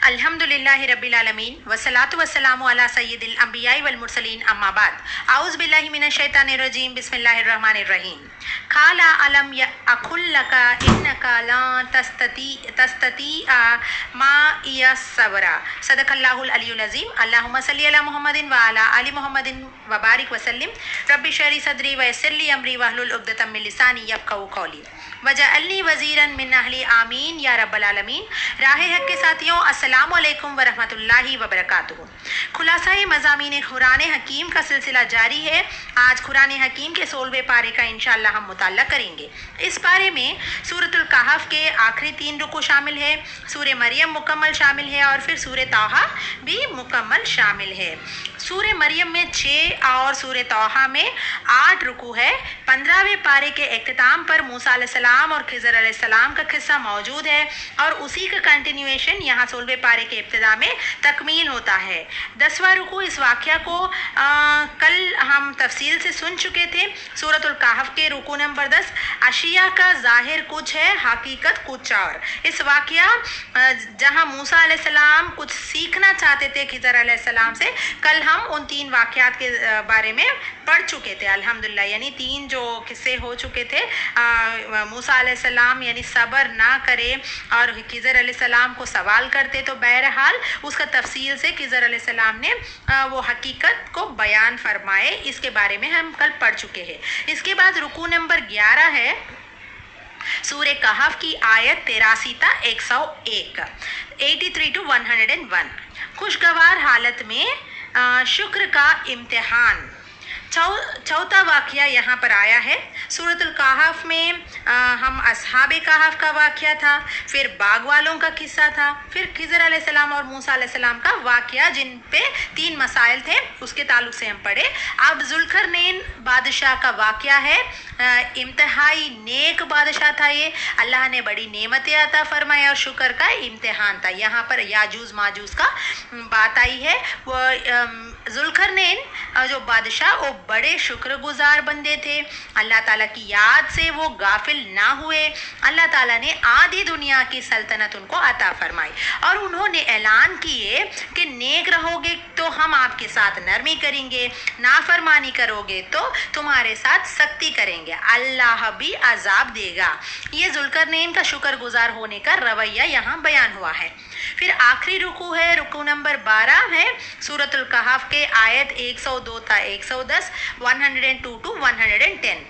अल्हम्दुलिल्लाहि रब्बिल आलमीन वस्सलातु वस्सलामु अला सय्यिदिल अंबियाइ वल मुरसलीन अम्मा बाद औज़ु बिल्लाहि मिनश शैतानिर रजीम बिस्मिल्लाहिर रहमानिर रहीम काला अलम अकुल लका इन्नका ला तस्तती मा सबरा सदकल्लाहुल अलियुल अज़ीम अल्लाहुम्मा सल्ली अला मुहम्मदिन व अला आलि मुहम्मदिन व बारिक वसल्लिम रब्बि शरही सदरी व यस्सिर ली अमरी वहलुल उक़दतम मिन लिसानी यफ़क़हू क़ौली वजअलनी वज़ीरन मिन अहली आमीन या रब्बल आलमीन। राह हक के साथियों, अस्सलामु अलैकुम व रहमतुल्लाहि व बरकातुहू। खुलासाए मज़ामीन कुरान हकीम का सिलसिला जारी है। आज कुरान हकीम के 16वें पारे का इंशाअल्लाह हम मुताला करेंगे। इस पारे में सूरतुल कहफ के आखिरी 3 रुकू शामिल है, सूरह मरियम मुकम्मल शामिल है और फिर सूरह तौहा भी मुकम्मल शामिल है। सूरह मरियम में 6 और सूरह तौहा में 8 रुकू है। 15वें पारे के इख्तिताम पर मूसा अलैहिस्सलाम और खिज़र अलैहिस्सलाम का किस्सा मौजूद है और उसी का कंटिन्यूएशन यहाँ 16वें पारे के इब्तिदा में तकमील होता है। 10वां रुकू, इस वाक़या को कल हम तफसील से सुन चुके थे। सूरतुल कहफ के रुकू नंबर 10, अशिया का ज़ाहिर कुछ है, हकीकत कुछ और। इस वाक़या जहाँ मूसा अलैहिस्सलाम कुछ सीखना चाहते थे खिज़र अलैहिस्सलाम से, कल हम उन 3 वाक़यात के बारे में पढ़ चुके थे अल्हम्दुलिल्लाह। यानी 3 जो किस्से हो चुके थे, मूसा अलैहिस्सलाम यानी सब्र ना करे और खिज़र अलैहिस्सलाम को सवाल करते, तो बहरहाल उसका तफसील से खिज़र अलैहिस्सलाम ने वो हकीकत को बयान फरमाए। इसके बारे में हम कल पढ़ चुके हैं। इसके बाद रुकू नंबर 11 है, सूरह कहफ की आयत 83 ता 101, 83 to 101। खुशगवार हालत में शुक्र का इम्तिहान। चौथा वाक़या यहाँ पर आया है। सूरतुल कहफ में हम असहाबे कहफ का वाक़या था, फिर बाग वालों का किस्सा था, फिर खिज़र अलैहिस्सलाम और मूसा अलैहिस्सलाम का वाक़या, जिन पे 3 मसाइल थे, उसके ताल्लुक़ से हम पढ़े। अब ज़ुल्क़रनैन बादशाह का वाक़या है। इंतहाई नेक बादशाह था ये, अल्लाह ने बड़ी नेमतें अता फरमाई और शुक्र का इम्तिहान था। यहाँ पर याजूज माजूज का बात आई है। वो ज़ुल्क़रनैन जो बादशाह, वो बड़े शुक्रगुजार बंदे थे। अल्लाह ताला की याद से वो गाफिल ना हुए। अल्लाह ताला ने आधी दुनिया की सल्तनत उनको अता फरमाई और उन्होंने ऐलान किए कि नेक रहोगे तो हम आपके साथ नरमी करेंगे, नाफरमानी करोगे तो तुम्हारे साथ सख्ती करेंगे, अल्लाह भी अजाब देगा। ये ज़ुल्क़रनैन का शुक्रगुजार होने का रवैया यहाँ बयान हुआ है। फिर आखिरी रुकू है, रुकू नंबर 12 है, सूरतुल कहफ के आयत 102 ता 110, 102 to 110।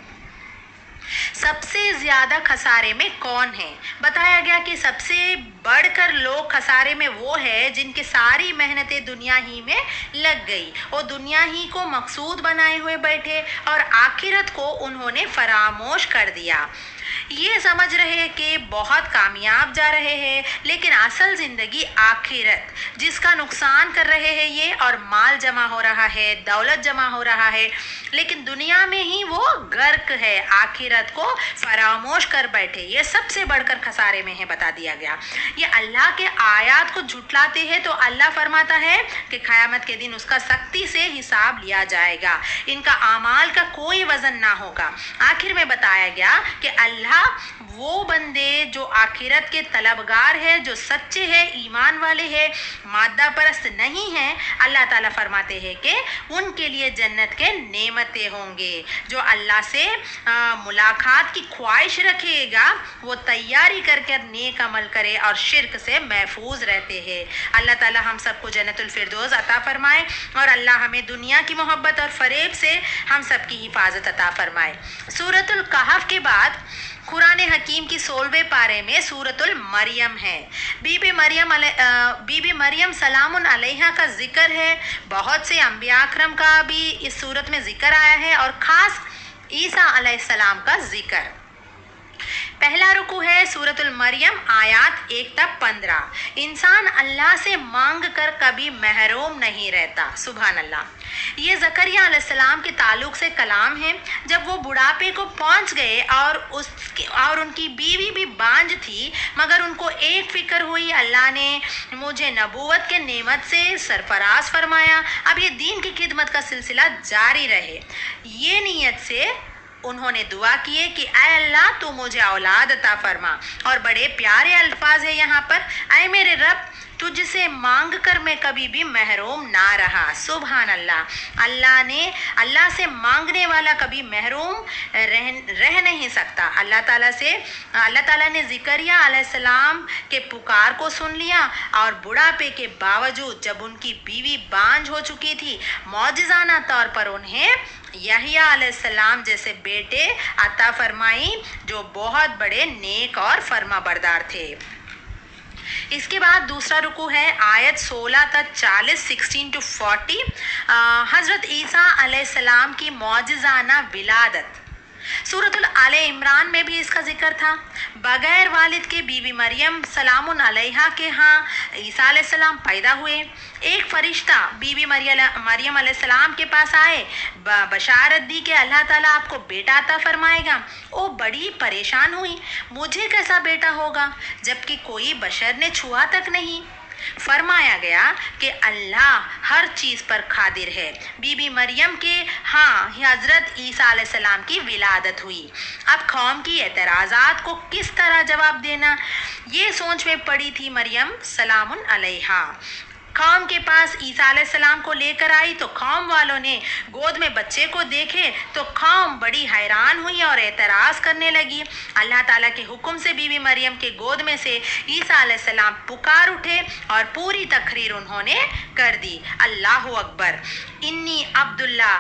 सबसे ज़्यादा खसारे में कौन है? बताया गया कि सबसे बढ़कर लोग खसारे में वो है जिनकी सारी मेहनतें दुनिया ही में लग गई, और दुनिया ही को मकसूद बनाए हुए बैठे और आखिरत को उन्होंने फरामोश कर दिया। ये समझ रहे कि बहुत कामयाब जा रहे हैं, लेकिन असल ज़िंदगी आखिरत, जिसका नुकसान कर रहे हैं ये, और माल जमा हो रहा है, दौलत जमा हो रहा है, लेकिन दुनिया में ही वो गर्क है, आखिरत को फरामोश कर बैठे। ये सबसे बढ़कर खसारे में है, बता दिया गया। ये अल्लाह के आयात को झुटलाते हैं तो अल्लाह फरमाता है कि क़यामत के दिन उसका सख्ती से हिसाब लिया जाएगा, इनका आमाल का कोई वज़न ना होगा। आखिर में बताया गया कि अल्लाह वो बंदे जो आखिरत के तलबगार है, जो सच्चे हैं, ईमान वाले हैं, मादा परस्त नहीं हैं, अल्लाह ताला फरमाते हैं कि उनके लिए जन्नत के नेमतें होंगे। जो अल्लाह से मुलाकात की ख्वाहिश रखेगा वो तैयारी करके नेक अमल करे और शिर्क से महफूज रहते हैं। अल्लाह ताला हम सबको जन्नतुल फिरदौस अता फरमाए और अल्लाह हमें दुनिया की मोहब्बत और फरेब से हम सब की हिफाजत अता फरमाए। सूरतुल कहफ के बाद कुरान हकीम की 16वें पारे में सूरतुल मरियम है। बीबी मरियम सलामुन अलैहा का जिक्र है। बहुत से अंबिया अकरम का भी इस सूरत में जिक्र आया है और ख़ास ईसा अलैहिस्सलाम का जिक्र। पहला रुकू है सूरतुल मरियम, आयात 1 तक 15। इंसान अल्लाह से मांग कर कभी महरूम नहीं रहता। सुभान अल्लाह। ये ज़करिया अलैहिस्सलाम के ताल्लुक़ से कलाम है। जब वो बुढ़ापे को पहुंच गए और उनकी बीवी भी बांझ थी, मगर उनको एक फ़िक्र हुई, अल्लाह ने मुझे नबूवत के नेमत से सरफराज फरमाया, अब ये दीन की खिदमत का सिलसिला जारी रहे। ये नीयत से उन्होंने दुआ किए कि ऐ अल्लाह तू मुझे औलाद अता फरमा। और बड़े प्यारे अल्फाज है यहाँ पर, ऐ मेरे रब तुझसे मांग कर मैं कभी भी महरूम ना रहा। सुभान अल्लाह। अल्लाह से मांगने वाला कभी महरूम रह नहीं सकता। अल्लाह ताला ने ज़करिया अलैहिस्सलाम के पुकार को सुन लिया और बुढ़ापे के बावजूद जब उनकी बीवी बांझ हो चुकी थी, मौजिज़ाना तौर पर उन्हें यहया अलैहिस्सलाम जैसे बेटे अता फरमाई जो बहुत बड़े नेक और फर्माबरदार थे। इसके बाद दूसरा रुकू है आयत 16 तक 40 16 to 40। हज़रत ईसा अलैहिस्सलाम की मौजिज़ाना विलादत। सूरतुल आले इमरान में भी इसका जिक्र था। बगैर वालिद के बीवी मरियम सलामुन अलैहा के यहाँ ईसा अलैहिस्सलाम पैदा हुए। एक फरिश्ता बीवी मरियम अलैहिस्सलाम के पास आए, बशारत दी कि अल्लाह ताला आपको बेटा अता फरमाएगा। वो बड़ी परेशान हुई, मुझे कैसा बेटा होगा जबकि कोई बशर ने छुआ तक नहीं। फरमाया गया कि अल्लाह हर चीज़ पर कादिर है। बीबी मरियम के हज़रत ईसा अलैहिस्सलाम की विलादत हुई। अब कौम की एतराज़ात को किस तरह जवाब देना, ये सोच में पड़ी थी मरियम सलामुन अलैहा। कौम के पास ईसा अलैहिस्सलाम को लेकर आई तो कौम वालों ने गोद में बच्चे को देखे तो कौम बड़ी हैरान हुई और एतराज़ करने लगी। अल्लाह ताला के हुक्म से बीवी मरियम के गोद में से ईसा अलैहिस्सलाम पुकार उठे और पूरी तकरीर उन्होंने कर दी। अल्लाहु अकबर। इन्नी अब्दुल्ला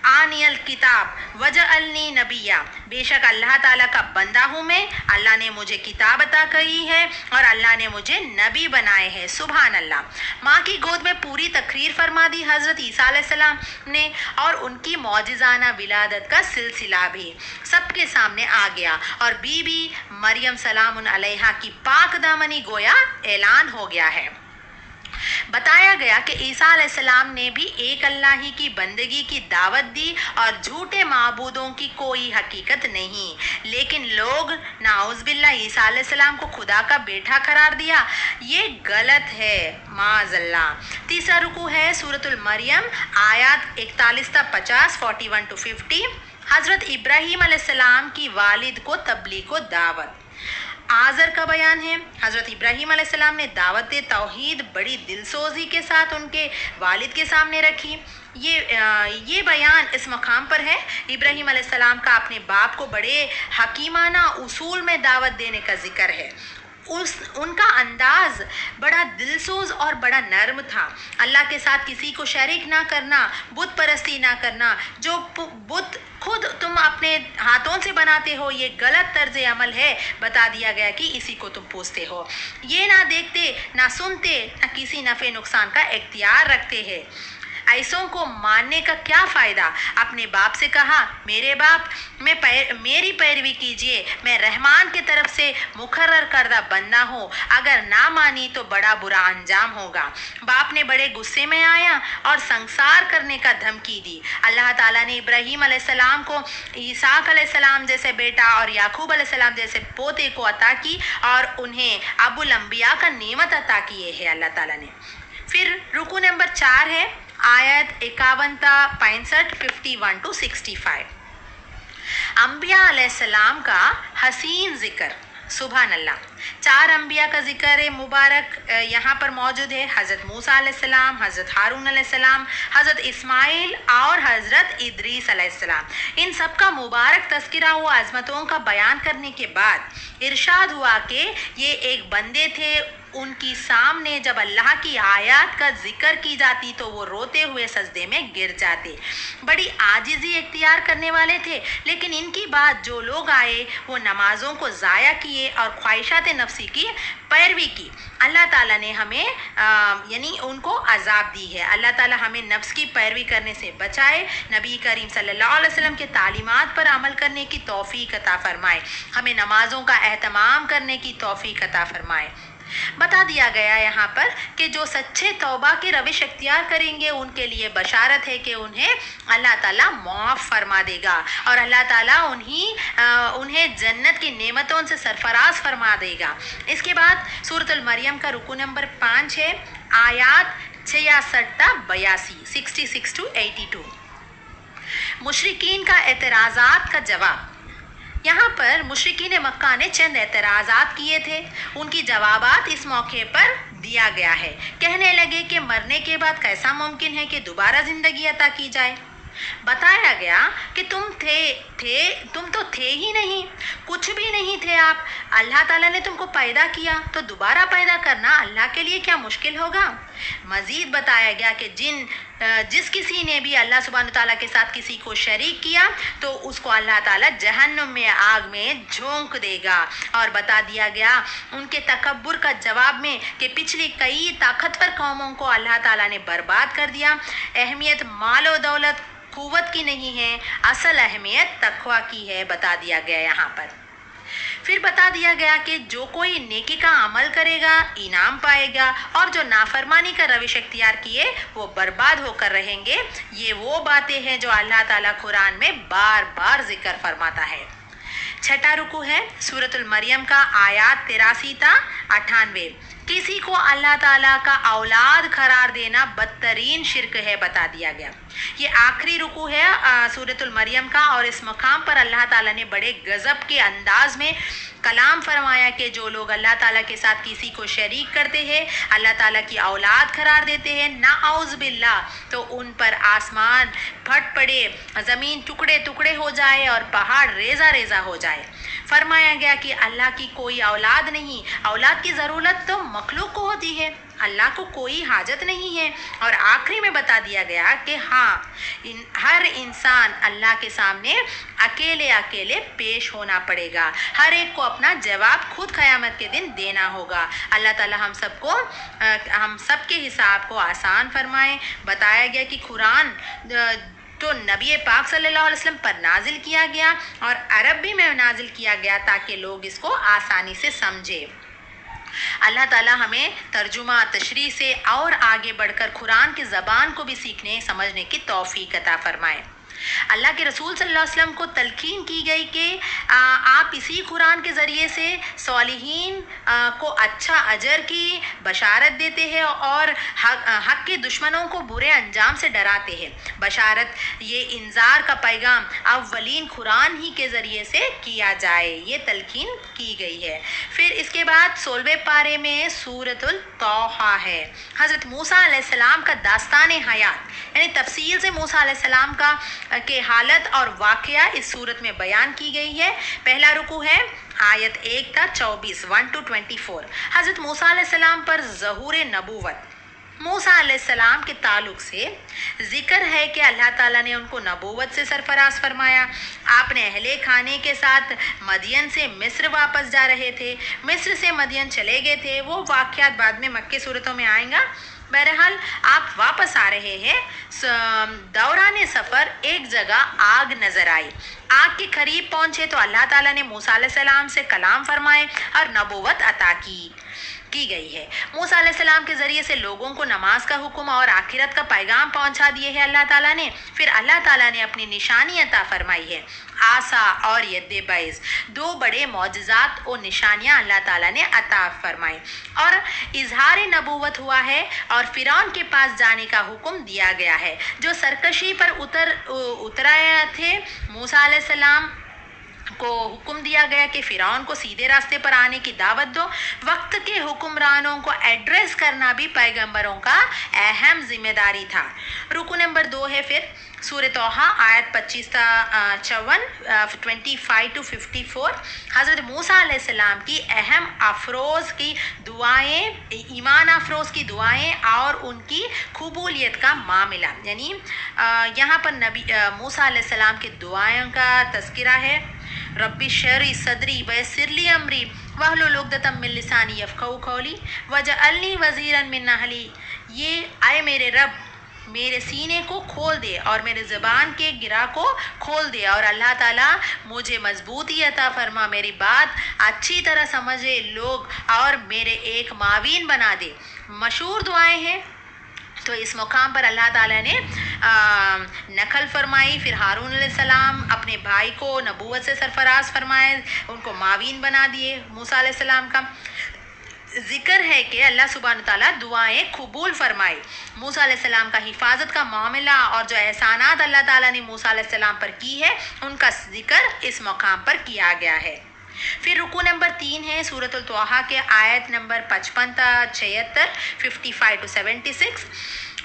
आनियल किताब वजअलनी नबिया। बेशक अल्लाह ताला का बंदा हूँ मैं, अल्लाह ने मुझे किताब अता की है और अल्लाह ने मुझे नबी बनाए हैं। सुभान अल्लाह। माँ की गोद में पूरी तकरीर फरमा दी हज़रत ईसा अलैहिस्सलाम ने और उनकी मौजिज़ाना विलादत का सिलसिला भी सबके सामने आ गया और बीबी मरियम सलामुन अलैहा की पाक दामनी गोया ऐलान हो गया है। बताया गया कि ईसा अलैहिस्सलाम ने भी एक अल्लाह ही की बंदगी की दावत दी और झूठे माबूदों की कोई हकीकत नहीं, लेकिन लोग नाउज़ बिल्लाह ईसा अलैहिस्सलाम को खुदा का बेटा करार दिया। ये गलत है, माज़अल्लाह। तीसरा रुकू है सूरतुल मरियम आयत 41 से 50 41 to 50। हज़रत इब्राहीम अलैहिस्सलाम की वालिद को तबलीग को दावत। आज़र का बयान है, हज़रत इब्राहीम अलैहिस्सलाम ने दावत तौहीद बड़ी दिलसोजी के साथ उनके वालिद के सामने रखी। ये बयान इस मकाम पर है। इब्राहीम अलैहिस्सलाम का अपने बाप को बड़े हकीमाना उसूल में दावत देने का जिक्र है। उनका अंदाज बड़ा दिलसोज और बड़ा नर्म था। अल्लाह के साथ किसी को शरीक ना करना, बुत परस्ती ना करना, जो बुत खुद तुम अपने हाथों से बनाते हो ये गलत तर्ज अमल है। बता दिया गया कि इसी को तुम पूछते हो। ये ना देखते ना सुनते ना किसी नफ़े नुकसान का इख्तियार रखते हैं। ऐसों को मानने का क्या फ़ायदा। अपने बाप से कहा, मेरे बाप मेरी पैरवी कीजिए, मैं रहमान की तरफ से मुकर्रर करदा बंदा हूँ। अगर ना मानी तो बड़ा बुरा अंजाम होगा। बाप ने बड़े गुस्से में आया और संसार करने का धमकी दी। अल्लाह ताला ने इब्राहीम अलैहिस्सलाम को ईसाक अलैहिस्सलाम जैसे बेटा और याकूब अलैहिस्सलाम जैसे पोते को अता की और उन्हें अबुल अंबिया का नेमत अता किए है अल्लाह ताला ने। फिर रुकू नंबर 4 है आयत 51 65 51 to 65। अंबिया अलैहिस्सलाम का हसीन जिक्र। सुभान अल्लाह। 4 अंबिया का जिक्र मुबारक यहाँ पर मौजूद है। हज़रत मूसा अलैहिस्सलाम, हज़रत हारून अलैहिस्सलाम, हज़रत इस्माइल और हज़रत इदरीस अलैहिस्सलाम। इन सब का मुबारक तज़किरा हुआ अज़मतों का बयान करने के बाद इरशाद हुआ कि ये एक बंदे थे, उनकी सामने जब अल्लाह की आयत का जिक्र की जाती तो वो रोते हुए सजदे में गिर जाते। बड़ी आजिज़ी इख्तियार करने वाले थे, लेकिन इनकी बात जो लोग आए वो नमाज़ों को ज़ाया किए और ख्वाहिशात नफ्सी की पैरवी की। अल्लाह ताला ने हमें यानी उनको अजाब दी है। अल्लाह ताला हमें नफ्स की पैरवी करने से बचाए। नबी करीम सल्लल्लाहु अलैहि वसल्लम के तालीमात पर अमल करने की तौफीक अता फरमाए। हमें नमाज़ों का एहतमाम करने की तौफीक अता फरमाए। बता दिया गया यहाँ पर कि जो सच्चे तौबा की रविश इख्तियार करेंगे उनके लिए बशारत है कि उन्हें अल्लाह ताला माफ़ फरमा देगा और अल्लाह ताला उन्हें जन्नत की नेमतों से सरफराज फरमा देगा। इसके बाद सूरतुल मरियम का रुकू नंबर 5 है आयत 66 से 82 66 to 82। मुशरिकीन का एतराज़ात का जवाब। यहाँ पर मुशरिकीन मक्का ने चंद एतराज़ात किए थे, उनकी जवाबात इस मौके पर दिया गया है। कहने लगे कि मरने के बाद कैसा मुमकिन है कि दोबारा ज़िंदगी अता की जाए। बताया गया कि तुम तो थे ही नहीं, कुछ भी नहीं थे आप। अल्लाह ताला ने तुमको पैदा किया तो दोबारा पैदा करना अल्लाह के लिए क्या मुश्किल होगा। मज़ीद बताया गया कि जिस किसी ने भी अल्लाह सुब्हान ताला के साथ किसी को शरीक किया तो उसको अल्लाह ताला जहन्नुम में आग में झोंक देगा। और बता दिया गया उनके तकब्बुर का जवाब में कि पिछली कई ताकतवर कौमों को अल्लाह ताला ने बर्बाद कर दिया। अहमियत माल और दौलत कुव्वत की नहीं है, असल अहमियत तकवा की है, बता दिया गया यहाँ पर। फिर बता दिया गया कि जो कोई नेकी का अमल करेगा इनाम पाएगा और जो नाफरमानी का रविश इख्तियार किए वो बर्बाद होकर रहेंगे। ये वो बातें हैं जो अल्लाह ताला कुरान में बार बार जिक्र फरमाता है। छठा रुकू है सूरतुल मरियम का, आयात 83 ता 98। किसी को अल्लाह ताला का औलाद करार देना बदतरीन शिर्क है, बता दिया गया। ये आखिरी रुकू है सूरतुल मरियम का, और इस मकाम पर अल्लाह ताला ने बड़े गज़ब के अंदाज में कलाम फरमाया कि जो लोग अल्लाह ताला के साथ किसी को शरीक करते हैं, अल्लाह ताला की औलाद करार देते हैं, नाउज़ बिल्लाह, तो उन पर आसमान फट पड़े, ज़मीन टुकड़े टुकड़े हो जाए और पहाड़ रेज़ा रेज़ा हो जाए। फरमाया गया कि अल्लाह की कोई औलाद नहीं, औलाद की ज़रूरत तो मखलूक को होती है, अल्लाह को कोई हाजत नहीं है। और आखिरी में बता दिया गया कि हाँ, हर इंसान अल्लाह के सामने अकेले अकेले पेश होना पड़ेगा, हर एक को अपना जवाब खुद क़यामत के दिन देना होगा। अल्लाह ताला हम सबके हिसाब को आसान फरमाए। बताया गया कि कुरान तो नबी पाक सल्लल्लाहु अलैहि वसल्लम पर नाजिल किया गया और अरबी में नाजिल किया गया ताकि लोग इसको आसानी से समझे। अल्लाह ताला हमें तर्जुमा तशरीह से और आगे बढ़कर कुरान की ज़बान को भी सीखने समझने की तौफीक अता फरमाए। अल्लाह के रसूल सल्लल्लाहु अलैहि वसल्लम को तलकीन की गई कि आप इसी कुरान के ज़रिए से सालिहीन को अच्छा अजर की बशारत देते हैं और हक के दुश्मनों को बुरे अंजाम से डराते हैं। बशारत ये इंजार का पैगाम अव्वलीन कुरान ही के ज़रिए से किया जाए, ये तलकीन की गई है। फिर इसके बाद 16वें पारे में सूरतुल तौहा है। हज़रत मूसा अलैहिस्सलाम का दास्तान हयात यानी तफसील से मूसा अलैहिस्सलाम के हालत और वाक़या इस सूरत में बयान की गई है। पहला रुकू है आयत 1 ता 24 1 to 24। हज़रत मूसा अलैहिस्सलाम पर ज़हूर नबूवत। मूसा अलैहिस्सलाम के ताल्लुक़ से ज़िक्र है कि अल्लाह ताला ने उनको नबूवत से सरफराज फरमाया। आपने अहले खाने के साथ मदियन से मिस्र वापस जा रहे थे, मिस्र से मदियन चले गए थे। वो वाक़यात बाद में मक्की सूरतों में आएगा। बहरहाल आप वापस आ रहे हैं, दौरान सफ़र एक जगह आग नज़र आई। आग के करीब पहुँचे तो अल्लाह ताला ने मूसा अलैहिस्सलाम से कलाम फरमाए और नबूवत अता की गई है। मूसा अलैहिस्सलाम के ज़रिए से लोगों को नमाज का हुक्म और आखिरत का पैगाम पहुंचा दिए है अल्लाह ताला ने। फिर अल्लाह ताला ने अपनी निशानी अता फरमाई है, आसा और यद्दे बैज़, दो बड़े मौजज़ात और निशानियां अल्लाह ताला ने अता फरमाई और इजहार नबूवत हुआ है और फ़िरौन के पास जाने का हुक्म दिया गया है। जो सरकशी पर उतराए थे, मूसा अलैहिस्सलाम को हुक्म दिया गया कि फ़िरौन को सीधे रास्ते पर आने की दावत दो। वक्त के हुक्मरानों को एड्रेस करना भी पैगंबरों का अहम जिम्मेदारी था। रुकू नंबर 2 है फिर सूरह तौहा आयत 25 ता 54 25 to 54। हज़रत मूसा अलैहिस्सलाम की अहम अफरोज़ की दुआएं, ईमान अफरोज़ की दुआएं और उनकी कबूलियत का मामला, यानी यहाँ पर नबी मूसा अलैहिस्सलाम की दुआओं का तज़किरा है। रब्बी शरही सदरी वयस्सिरली अमरी वहलुल उक़दतम मिन लिसानी यफ़क़हू क़ौली वजअलनी वज़ीरन मिन अहली। ये आए मेरे रब, मेरे सीने को खोल दे और मेरे ज़बान के गिरा को खोल दे और अल्लाह ताला मुझे मजबूती अता फरमा, मेरी बात अच्छी तरह समझे लोग और मेरे एक मावीन बना दे। मशहूर दुआएं हैं। तो इस मुकाम पर अल्लाह ताला ने नकल फरमाई। फिर हारून अलैहिस्सलाम अपने भाई को नबूवत से सरफराज फरमाए, उनको मावीन बना दिए मूसा अलैहिस्सलाम का। ज़िक्र है कि अल्लाह सुब्हान ताला दुआएं कबूल फरमाई। मूसा अलैहिस्सलाम का हिफाजत का मामला और जो एहसानात अल्लाह ताला ने मूसा अलैहिस्सलाम पर की है उनका ज़िक्र इस मकाम पर किया गया है। फिर रुकू नंबर 3 है सूरतुल तोहा के आयत नंबर 55 76 55 to 76।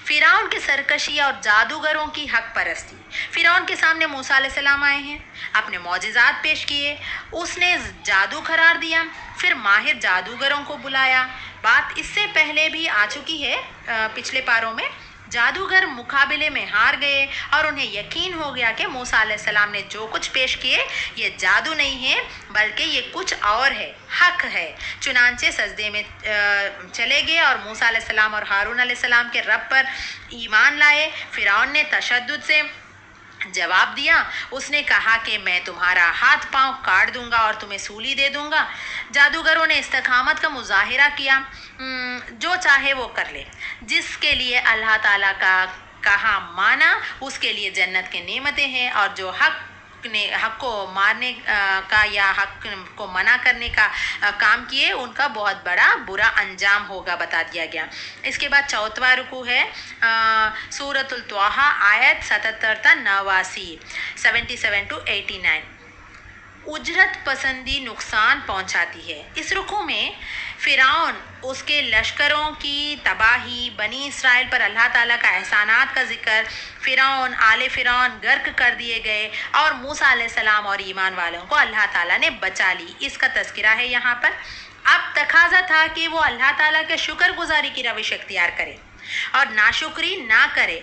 फ़िरौन के सरकशी और जादूगरों की हक परस्ती। फ़िरौन के सामने मूसा अलैहिस्सलाम आए हैं, अपने मौजिज़ात पेश किए, उसने जादू करार दिया, फिर माहिर जादूगरों को बुलाया। बात इससे पहले भी आ चुकी है पिछले पारों में। जादूगर मुकाबले में हार गए और उन्हें यकीन हो गया कि मूसा अलैहिस्सलाम ने जो कुछ पेश किए ये जादू नहीं है बल्कि ये कुछ और है, हक है। चुनांचे सजदे में चले गए और मूसा अलैहिस्सलाम और हारून अलैहिस्सलाम के रब पर ईमान लाए। फ़िरौन ने तशद्दुद से जवाब दिया, उसने कहा कि मैं तुम्हारा हाथ पांव काट दूंगा और तुम्हें सूली दे दूंगा। जादूगरों ने इस्तकामत का मुजाहिरा किया, जो चाहे वो कर ले, जिसके लिए अल्लाह ताला का कहा माना उसके लिए जन्नत के नेमतें हैं, और जो हक को मारने का या हक को मना करने का काम किए उनका बहुत बड़ा बुरा अंजाम होगा, बता दिया गया। इसके बाद 4वां रुकू है सूरतुल तोहा आयत 77 ta 89 77 to 89। उजरत पसंदी नुकसान पहुंचाती है। इस रुकू में फ़िरौन, उसके लश्करों की तबाही, बनी इसराइल पर अल्लाह ताला का एहसानात का जिक्र, फ़िरौन आले फ़िरौन गर्क कर दिए गए और मूसा अलैहिस्सलाम और ईमान वालों को अल्लाह ताला ने बचा ली, इसका तज़किरा है यहाँ पर। अब तकाजा था कि वो अल्लाह ताला के शुक्रगुजारी की रविश इख्तियार करे और नाशुक्री ना करे।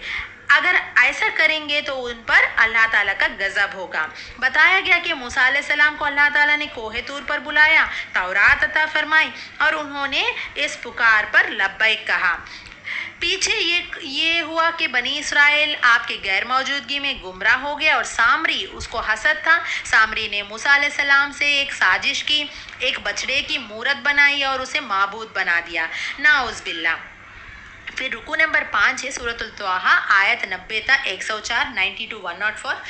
अगर ऐसा करेंगे तो उन पर अल्लाह ताला का गज़ब होगा। बताया गया कि मूसा अलैहिस्सलाम को अल्लाह ताला ने कोहे तूर पर बुलाया, तौरात अता फरमाई और उन्होंने इस पुकार पर लब्बैक कहा। पीछे ये हुआ कि बनी इसराइल आपके गैर मौजूदगी में गुमराह हो गया और सामरी, उसको हसद था। सामरी ने मूसा अलैहिस्सलाम से एक साजिश की, एक बछड़े की मूरत बनाई और उसे माबूद बना दिया, नाउज़ बिल्लाह। फिर रुकू नंबर 5 है सूरतुल तोहा आयत 90 ta 104 90 to 104।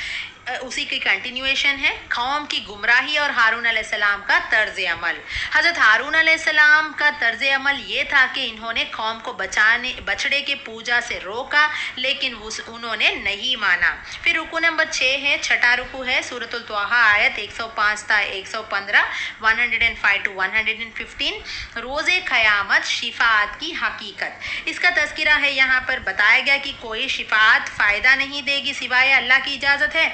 उसी की कंटिन्यूएशन है। कौम की गुमराही और हारून अलैहिस्सलाम का तर्ज अमल। हज़रत हारून अलैहिस्सलाम का तर्ज अमल ये था कि इन्होंने कौम को बछड़े के पूजा से रोका, लेकिन उन्होंने नहीं माना। फिर रुकू नंबर 6 है, 6वां रुकू है सूरतुल तोहा आयत 105 ta 115 105 to 115। रोज़े क़यामत शिफात की हकीकत, इसका तज़किरा है। यहाँ पर बताया गया कि कोई शिफात फ़ायदा नहीं देगी सिवाय अल्लाह की इजाज़त है।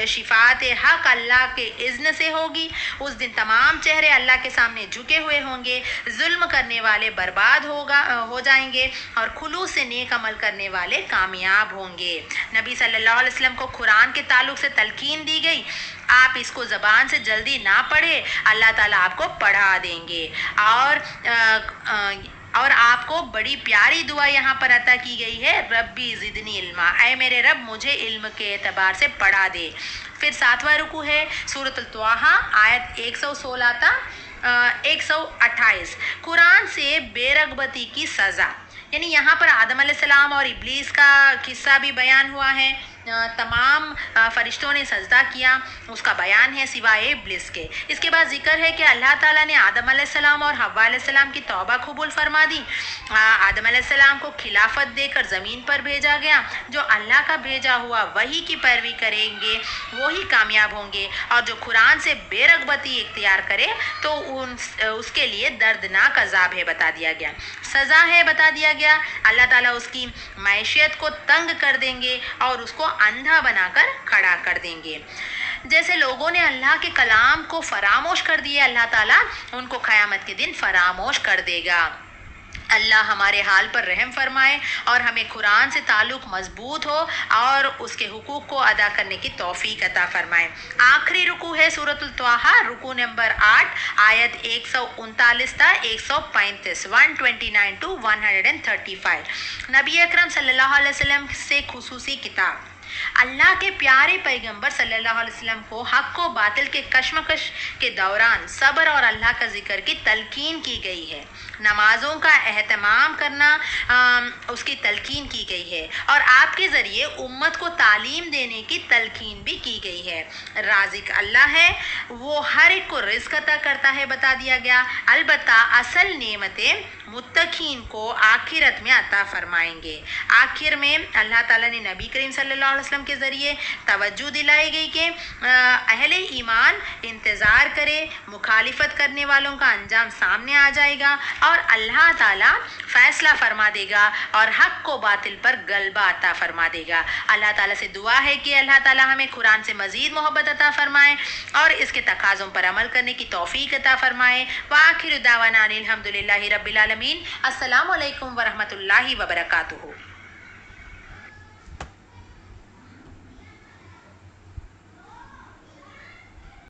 शिफात हक अल्लाह के इज़्न से होगी। उस दिन तमाम चेहरे अल्लाह के सामने झुके हुए होंगे, जुल्म करने वाले बर्बाद हो जाएंगे और खुलूस से नेक अमल करने वाले कामयाब होंगे। नबी सल्लल्लाहु अलैहि वसल्लम को कुरान के ताल्लुक से तलकीन दी गई, आप इसको ज़बान से जल्दी ना पढ़े, अल्लाह ताला आपको पढ़ा देंगे। और आपको बड़ी प्यारी दुआ यहाँ पर अता की गई है, रब्बी ज़िदनी इल्मा, ऐ मेरे रब मुझे इल्म के एतबार से पढ़ा दे। फिर 7वां रुकू है सूरतुल तोहा आयत 116 ta 128। कुरान से बेरगबती की सज़ा, यानी यहाँ पर आदम अलैहिस्सलाम और इब्लीस का किस्सा भी बयान हुआ है। तमाम फरिश्तों ने सजदा किया, उसका बयान है सिवाय इब्लिस के। इसके बाद जिक्र है कि अल्लाह ताला ने आदम अलैहिस्सलाम और हव्वा अलैहिस्सलाम की तौबा कबूल फरमा दी। आदम अलैहिस्सलाम को खिलाफत देकर ज़मीन पर भेजा गया। जो अल्लाह का भेजा हुआ वही की पैरवी करेंगे वही कामयाब होंगे, और जो कुरान से बेरगबती इख्तियार करे तो उसके लिए दर्दनाक अजाब है, बता दिया गया, सज़ा है, बता दिया गया। अल्लाह ताला उसकी मैशियत को तंग कर देंगे और उसको अंधा बनाकर खड़ा कर देंगे। जैसे लोगों ने अल्लाह के कलाम को फरामोश कर दिया, अल्लाह ताला उनको क़यामत के दिन फरामोश कर देगा। अल्लाह हमारे हाल पर रहम फरमाए और हमें कुरान से ताल्लुक़ मजबूत हो और उसके हुकूक को अदा करने की तौफीक अता फरमाए। आखिरी रुकू है सूरतुल तोहा, रुकू नंबर 8 आयत 139 ta 135 129 to 135। नबी अकरम सल्लल्लाहु अलैहि वसल्लम से खुसूसी किताब। اللہ کے پیارے پیغمبر صلی اللہ علیہ وسلم کو حق و باطل کے کشمکش کے دوران صبر اور اللہ کا ذکر کی تلقین کی گئی ہے، نمازوں کا اہتمام کرنا اس کی تلقین کی گئی ہے، اور آپ کے ذریعے امت کو تعلیم دینے کی تلقین بھی کی گئی ہے۔ رازق اللہ ہے، وہ ہر ایک کو رزق عطا کرتا ہے بتا دیا گیا، البتہ اصل نعمتیں متقین کو آخرت میں عطا فرمائیں گے۔ آخر میں اللہ تعالیٰ نے نبی کریم صلی اللہ علیہ وسلم کے ذریعے توجہ دلائی گئی کہ اہل ایمان انتظار کرے، مخالفت کرنے والوں کا انجام سامنے آ جائے گا اور اللہ تعالیٰ فیصلہ فرما دے گا اور حق و باطل پر غلبہ عطا فرما دے گا۔ اللہ تعالیٰ سے دعا ہے کہ اللہ تعالیٰ ہمیں قرآن سے مزید محبت عطا فرمائے اور اس کے تقاضوں پر عمل کرنے کی توفیق عطا فرمائے۔ وآخر دعوانا الحمدللہ رب العالمین۔ السلام علیکم ورحمۃ اللہ وبرکاتہ۔